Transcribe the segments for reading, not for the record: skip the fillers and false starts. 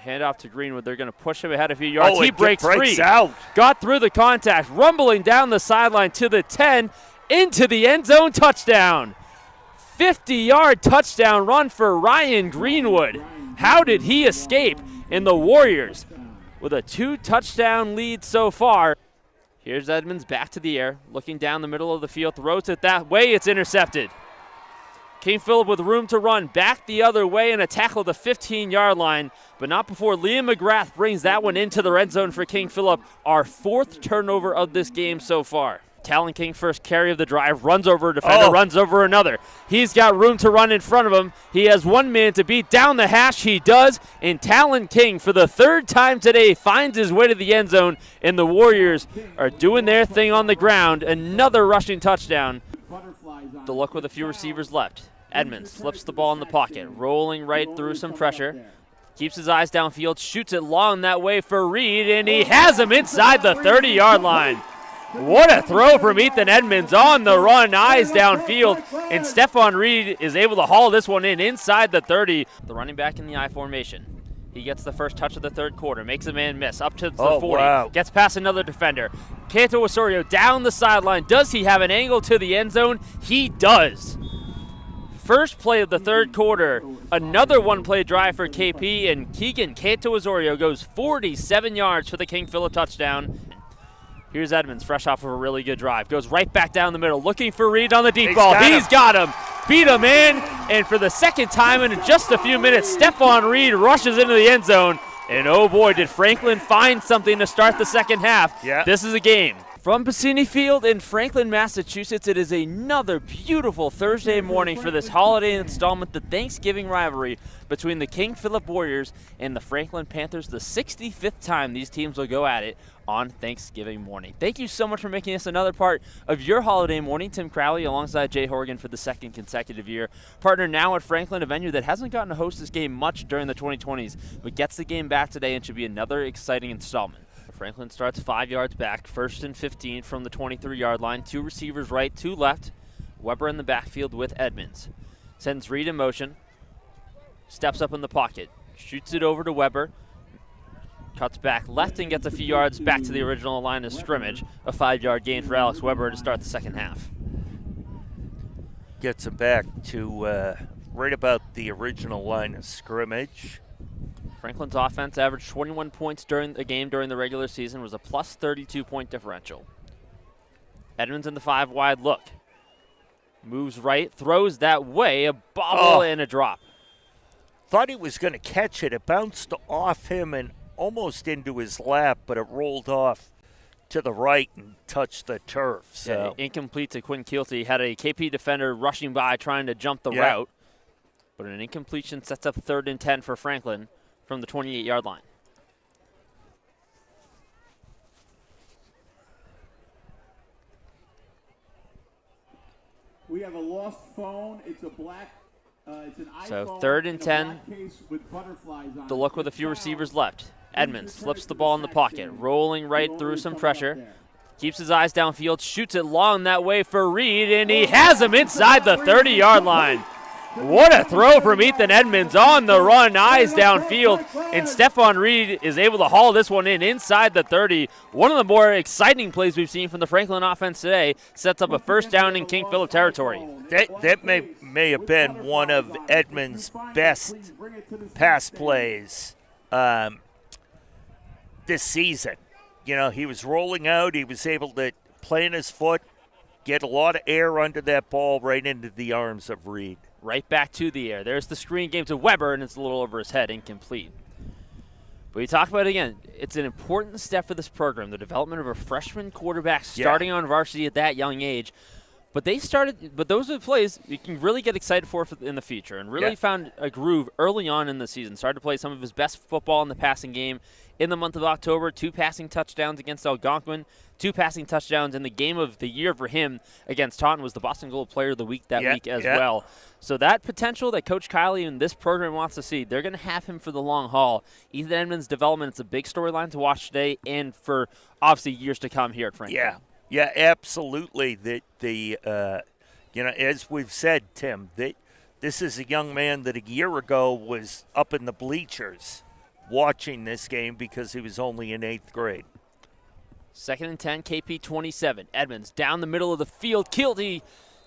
Handoff to Greenwood. They're going to push him ahead a few yards. He breaks free. Out. Got through the contact, rumbling down the sideline to the 10, into the end zone, touchdown. 50-yard touchdown run for Ryan Greenwood. How did he escape? And the Warriors with a 2-touchdown lead so far. Here's Edmonds back to the air, looking down the middle of the field, throws it that way, it's intercepted. King Phillip with room to run back the other way and a tackle at the 15-yard line, but not before Liam McGrath brings that one into the red zone for King Phillip, our 4th turnover of this game so far. Talon King, first carry of the drive, runs over a defender, runs over another. He's got room to run in front of him. He has one man to beat down the hash. He does, and Talon King, for the 3rd time today, finds his way to the end zone, and the Warriors are doing their thing on the ground. Another rushing touchdown. The look with a few receivers left. Edmonds slips the ball in the pocket, rolling right through some pressure. Keeps his eyes downfield, shoots it long that way for Reed, and he has him inside the 30-yard line. What a throw from Ethan Edmonds on the run, eyes downfield, and Stephon Reed is able to haul this one in inside the 30. The running back in the I formation. He gets the first touch of the third quarter, makes a man miss, up to the 40, gets past another defender. Canto Osorio down the sideline. Does he have an angle to the end zone? He does. First play of the third quarter, another one-play drive for KP, and Keegan Canto Osorio goes 47 yards for the King Phillip touchdown. Here's Edmonds, fresh off of a really good drive. Goes right back down the middle, looking for Reed on the deep ball. He's got him. Beat him in, and for the second time in just a few minutes, Stephon Reed rushes into the end zone. And oh boy, did Franklin find something to start the second half. Yeah. This is a game. From Bassini Field in Franklin, Massachusetts, it is another beautiful Thursday morning for this holiday installment, the Thanksgiving rivalry between the King Phillip Warriors and the Franklin Panthers, the 65th time these teams will go at it on Thanksgiving morning. Thank you so much for making this another part of your holiday morning. Tim Crowley alongside Jay Horgan for the 2nd consecutive year. Partner now at Franklin, a venue that hasn't gotten to host this game much during the 2020s, but gets the game back today and should be another exciting installment. Franklin starts 5 yards back, 1st and 15 from the 23-yard line. 2 receivers right, 2 left. Weber in the backfield with Edmonds. Sends Reed in motion. Steps up in the pocket. Shoots it over to Weber. Cuts back left and gets a few yards back to the original line of scrimmage. A 5-yard gain for Alex Weber to start the second half. Gets him back to right about the original line of scrimmage. Franklin's offense averaged 21 points during the game during the regular season, was a plus 32-point differential. Edmonds in the 5-wide look. Moves right, throws that way, a bobble and a drop. Thought he was going to catch it. It bounced off him and almost into his lap, but it rolled off to the right and touched the turf. So incomplete to Quinn Keelty. Had a KP defender rushing by trying to jump the route, but an incompletion sets up 3rd and 10 for Franklin from the 28-yard line. We have a lost phone. It's a black. It's an iPhone. So 3rd and 10. The look with a few receivers left. Edmonds slips the ball in the pocket, rolling right through some pressure. Keeps his eyes downfield, shoots it long that way for Reed, and he has him inside the 30-yard line. What a throw from Ethan Edmonds on the run, eyes downfield, and Stephon Reed is able to haul this one in inside the 30. One of the more exciting plays we've seen from the Franklin offense today. Sets up a first down in King Phillip territory. That may have been one of Edmonds' best pass plays this season. You know, he was rolling out. He was able to plant his foot, get a lot of air under that ball right into the arms of Reed. Right back to the air. There's the screen game to Weber, and it's a little over his head, incomplete. But we talk about it again. It's an important step for this program, the development of a freshman quarterback starting on varsity at that young age. But those are the plays you can really get excited for in the future, and really found a groove early on in the season. Started to play some of his best football in the passing game in the month of October. 2 passing touchdowns against Algonquin. 2 passing touchdowns in the game of the year for him against Taunton was the Boston Globe Player of the Week that week as well. So that potential that Coach Kiley and this program wants to see, they're going to have him for the long haul. Ethan Edmonds' development, it's a big storyline to watch today and for obviously years to come here at Franklin. Yeah, absolutely. As we've said, Tim, this is a young man that a year ago was up in the bleachers watching this game because he was only in 8th grade. 2nd and 10, KP 27. Edmonds down the middle of the field. Kilty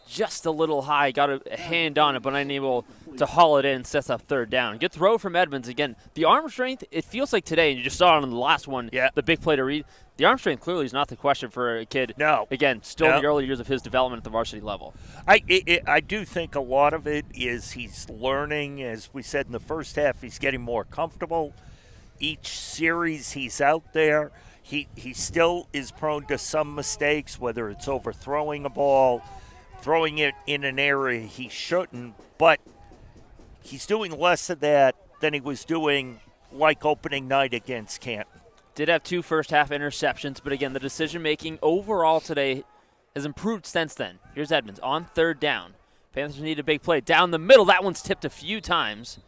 just a little high. Got a hand on it, but unable to haul it in. Sets up 3rd down. Good throw from Edmonds. Again, the arm strength, it feels like today, and you just saw it on the last one, the big play to read. The arm strength clearly is not the question for a kid. No. Again, still the early years of his development at the varsity level. I do think a lot of it is he's learning. As we said in the first half, he's getting more comfortable. Each series he's out there, he still is prone to some mistakes, whether it's overthrowing a ball, throwing it in an area he shouldn't, but he's doing less of that than he was doing like opening night against Canton. Did have 2 first-half interceptions, but again, the decision-making overall today has improved since then. Here's Edmonds on 3rd down. Panthers need a big play. Down the middle, that one's tipped a few times.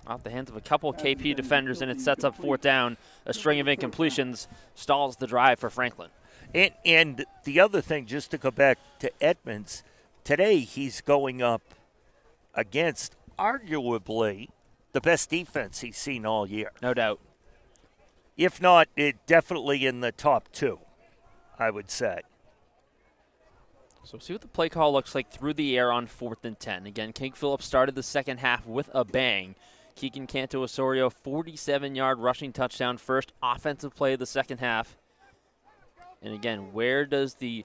Off the hands of a couple of KP defenders, and it sets up 4th down. A string of incompletions stalls the drive for Franklin. And the other thing, just to go back to Edmonds, today he's going up against arguably the best defense he's seen all year. No doubt. If not, definitely in the top 2, I would say. So we'll see what the play call looks like through the air on 4th and 10. Again, King Phillips started the second half with a bang. Keegan Canto-Osorio, 47-yard rushing touchdown, first offensive play of the second half. And again, where does the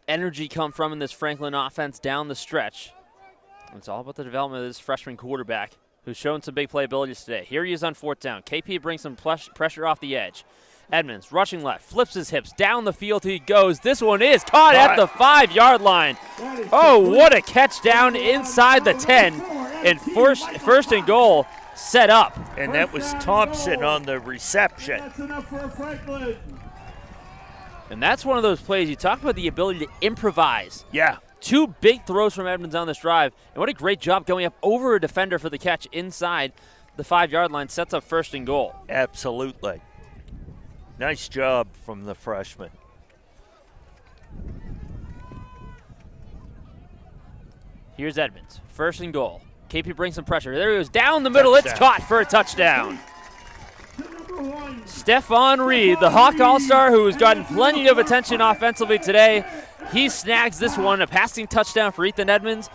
energy come from in this Franklin offense down the stretch? It's all about the development of this freshman quarterback who's shown some big playabilities today. Here he is on 4th down. KP brings some pressure off the edge. Edmonds rushing left, flips his hips, down the field he goes. This one is caught at the 5-yard line. Oh, what a catch down inside the 10. And first and goal set up. And that was Thompson on the reception. That's enough for Franklin. And that's one of those plays. You talk about the ability to improvise. Yeah. 2 big throws from Edmonds on this drive. And what a great job going up over a defender for the catch inside the 5-yard line. Sets up 1st and goal. Absolutely. Nice job from the freshman. Here's Edmonds. 1st and goal. KP brings some pressure. There he goes down the middle. Touchdown. It's caught for a touchdown. Stephon Reed, the Hawk All-Star, who has gotten plenty of attention offensively today. He snags this one, a passing touchdown for Ethan Edmonds.